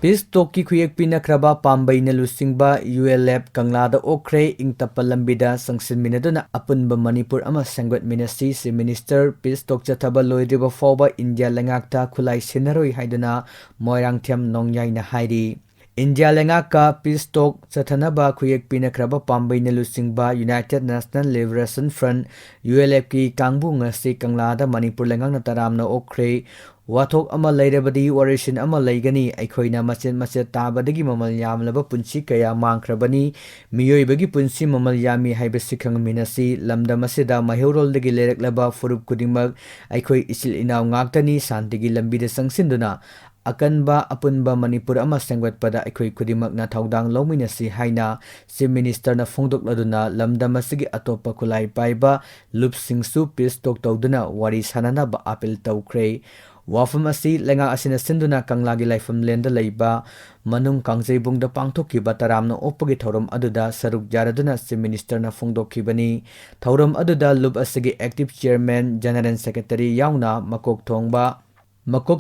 Peace talk ki khuyek pinakraba pambay na lusingba UNLF kanglada okre ingtapa lambida sangsin minaduna apunba Manipur ama sangwat minasi si Minister Peace talk chathaba loidrifaoba India leingeikta khutlai sinnaroi haiduna moirangthiam nongyai na hairi. India leingeikta Peace talk chathanaba khuyek pinakraba pambay na lusingba United National Liberation Front UNLF ki kangbu ngasi kanglada Manipur lengangna taramna okre wathok ama leirabadi warishin ama leigani aikhoina machet tabadagi mamal yamlaba punsi kaya mangkrabani miyoibagi punsi mamal yami haibasi khangminasi lamdamasida mahiroldagi lereklaba furup kudingmak aikhoi isil inaw ngaktani santigi lambida sangsinduna akanba apunba Manipur ama sangwatpada aikhoi kudimak na thaudang lominasi haina si minister na phongdokladuna lamdamasigi atopa khulai paiba lupsingsu peace talk tawduna wari sanana ba apel tawkre. Wafam asi lenga asina sinduna kanglagi laifam lenda leiba manung kangjaibungda pangthokkiba taramna oppagi thoram aduda saruk jaraduna si minister na phongdokkibani thoram aduda lup asigi active chairman general secretary yauna makok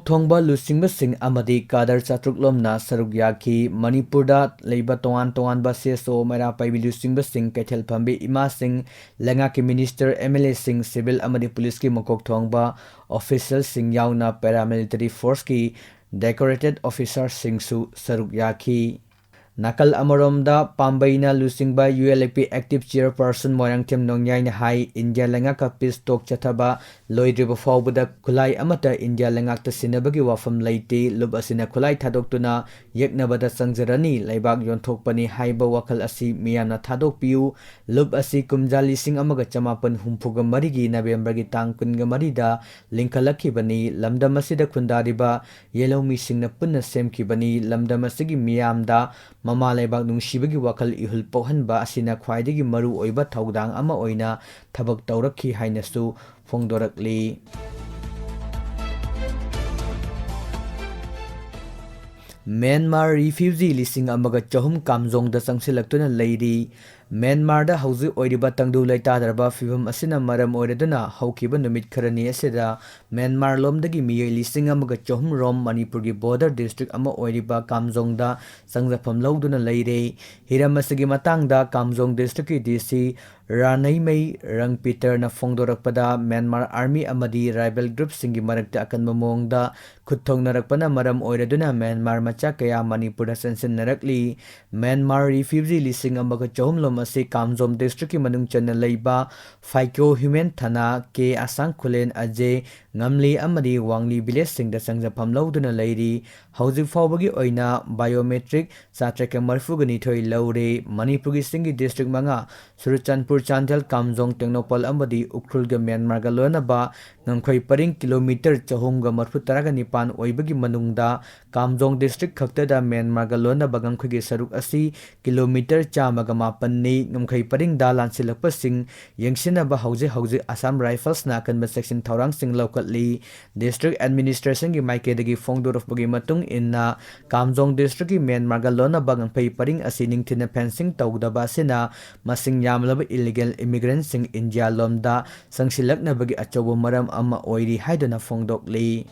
thongba lusingba sing amadi kadar chatruklomna saruk yaki Manipurda leiba tongan ba seso mera paibi lusingba sing kethel phambi ima sing lenga ki minister MLA sing civil amadi police ki makok thongba official sing yauna paramilitary force ki decorated officer sing su saruk yaki. Nakal amaromda pambaina lusingba UNLF active chairperson moirangthem nongyai na hai India leingeikta peace talk chathaba loidrifaoba khulai amata India leingeikta sinabagi wafam leite lub asina khulai thadoktuna yeknabada sangjarani leibak yonthokpani haiba wakal asi miyamna thadokpiu lub asi kumjali sing amaga chamapan humpuga marigi November gi tang kunga marida lingkhalakibani lamdamasida khundariba yelomi singna punna semkibani lamdamasigi miyamda mama leibak nungsibagi wakal ihul pohhanba asina khwaidagi maru oiba thaudang ama oina thabak tawrakhi hainasu phongdorakli. Myanmar refugee lising amaga chahum kamjongda changsilaktuna leiri. Myanmar da hauji oiriba tangdu leitadarba fibam asina maram oiraduna haukiba numit kharani asida Myanmar lomdagi miyoi lising amaga chahum rom Manipur gi border district ama oiriba kamjongda changjafam lawduna leire. Hiram asigi matangda kamjong district ki DC Ranaimei Rangpeter na phongdorakpada Myanmar army amadi rebel group singi marakta akanba mongda khutthongnarakpana maram oiraduna Myanmar macha kaya Manipur da sansinnarakli. Myanmar refugee lising amaga chahum lom asi kamjom district ki manung channa leiba Phaikyo human thana ke asang khulen aje ngamli amadi wangli village singda changjafam lawduna leiri. Hauji fawbagi oina biometric satraka marfugani thoi lawre. Manipur gi singi district manga Suruchanpur Chandel Kamjong Technopol amadi Ukrulga Myanmar ga lonaba ngangkhoi paring kilometer chahumga marfutaraga nipan oibagi manungda Kamjong district khaktada Myanmar ga lonaba ngangkhoi gi saruk asi kilometer chamaga mapanni ngamkhoi paring da lansilakpa sing yengsinaba hauji Assam Rifles na kanba section thaurang sing lawkatli. District administration gi maikedagi phongdorofbagi matung inna Kamjong district ki Myanmar ga lonaba ngangkhoi paring asi ningthina fencing tawdaba sina masing yamlaba illegal immigrants sing India lomda sangsilaknabagi achobo maram ama oiri haiduna phongdokli.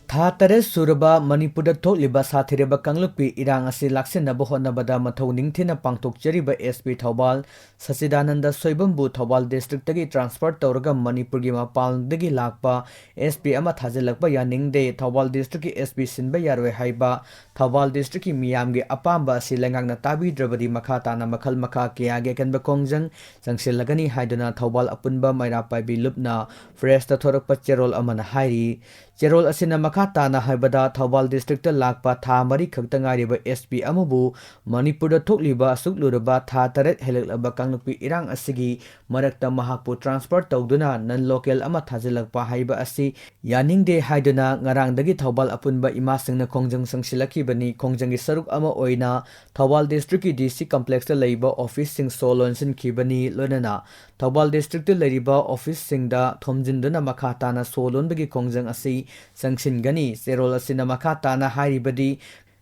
Tha tare suraba Manipurda thokliba sathireba kanglupi irang asi laksinaba hotnabada mathau ningthina pangthokchariba SP Thobal Sachidananda Soibambu Thobal district tagi transfer tawraga Manipur gi mapaldagi lakpa SP ama thajilakpa yaningde Thobal district ki SP sinba yaroi haiba Thobal district ki miyamgi apamba asi lengangna tabidrabadi makha tana makhal makha kiyage kanba kongjang sangsilagani haiduna Thobal apunba mairapaibi lupna fresh ta thorakpa cherol amana hairi. Cherol asina makha tana haibada Thobal district ta lakpa tha mari khakta ngairiba SP amabu Manipurda thokliba asukluraba tha taret helaklaba kanglupi irang asigi marakta mahakpu transfer tawduna non local ama thajilakpa haiba asi yaningde haiduna ngarangdagi Thobal apunba imasingna kongjang sangsilakibani kongjang gi saruk ama oina Thobal district ki DC complex ta leiba office sing solonsin kibani lonana Thobal district ta leiba office singda thomjinduna makha tana solonbagi kongjang asi sangsingani serol asina makha tana hairibadi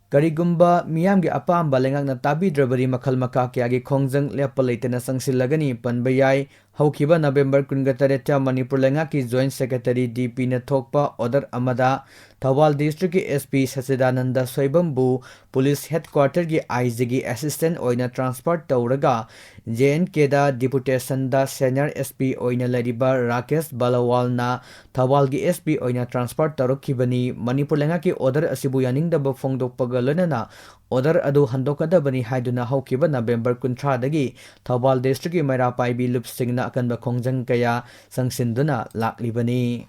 Karigumba miyamgi apamba lengakna tabidrabari makhal makha kyagi khongjang lepa leitena sangsilagani panbayai ꯍꯧꯈꯤꯕ ꯅꯕꯦꯝꯕꯔ 28 ꯃꯅꯤꯄꯨꯔ ꯂꯩꯉꯥꯛꯀꯤ joint secretary ꯗꯤ.ꯄꯤꯅ ꯊꯣꯛꯄ order ꯑꯃꯗ ꯊꯧꯕꯥꯜ ꯗꯤꯁꯇ꯭ꯔꯤꯛꯀꯤ SP. ꯁꯆꯤꯗꯥꯅꯟꯗ ꯁꯣꯏꯕꯝꯕꯨ police ꯍꯦꯗꯀ꯭ꯋꯥꯔꯇꯔꯒꯤ ꯑꯥꯏ.ꯖꯤꯒꯤ assistant ꯑꯣꯏꯅ transfer ꯇꯧꯔꯒ ꯖꯦ.ꯑꯦꯟ.ꯀꯦꯗ ꯗꯤꯄꯨꯇꯦꯁꯟꯗ senior SP. ꯑꯣꯏꯅ ꯂꯩꯔꯤꯕ Rakesh ꯕꯥꯂꯋꯥꯜꯅ ꯊꯧꯕꯥꯜꯒꯤ SP. ꯑꯣꯏꯅ ꯇ꯭ꯔꯥꯟꯁꯐꯔ ꯇꯧꯔꯛꯈꯤꯕꯅꯤ꯫ ꯃꯅꯤꯄꯨꯔ ꯂꯩꯉꯥꯛꯀꯤ ꯑꯣꯔꯗꯔ ꯑꯁꯤꯕꯨ ꯌꯥꯅꯤꯡꯗꯕ ꯐꯣꯡꯗꯣꯛꯄꯒ ꯂꯣꯏꯅꯅ ꯑꯣꯔꯗꯔ ꯑꯗꯨ ꯍꯟꯗꯣꯛꯀꯗꯕꯅꯤ ꯍꯥꯏꯗꯨꯅ ꯍꯧꯈꯤꯕ ꯅꯕꯦꯝꯕꯔ 30ꯗꯒꯤ ꯊꯧꯕꯥꯜ ꯗꯤꯁꯇ꯭ꯔꯤꯛꯀꯤ ꯃꯩꯔꯥ ꯄꯥꯏꯕꯤ ꯂꯨꯞꯁꯤꯡꯅ ꯑꯀꯟꯕ ꯈꯣꯡꯖꯪ ꯀꯌꯥ ꯆꯪꯁꯤꯟꯗꯨꯅ ꯂꯥꯛꯂꯤꯕꯅꯤ꯫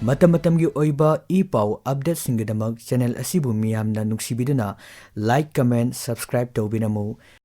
ꯃꯇꯝ-ꯃꯇꯝꯒꯤ ꯑꯣꯏꯕ ꯏ-ꯄꯥꯎ ꯑꯞꯗꯦꯠꯁꯤꯡꯒꯤꯗꯃꯛ ꯆꯦꯅꯦꯜ ꯑꯁꯤꯕꯨ ꯃꯤꯌꯥꯝꯅ ꯅꯨꯡꯁꯤꯕꯤꯗꯨꯅ ꯂꯥꯏꯛ, ꯀꯃꯦꯟꯠ, ꯁꯕꯁꯀ꯭ꯔꯥꯏꯕ ꯇꯧꯕꯤꯔꯝꯃꯨ꯫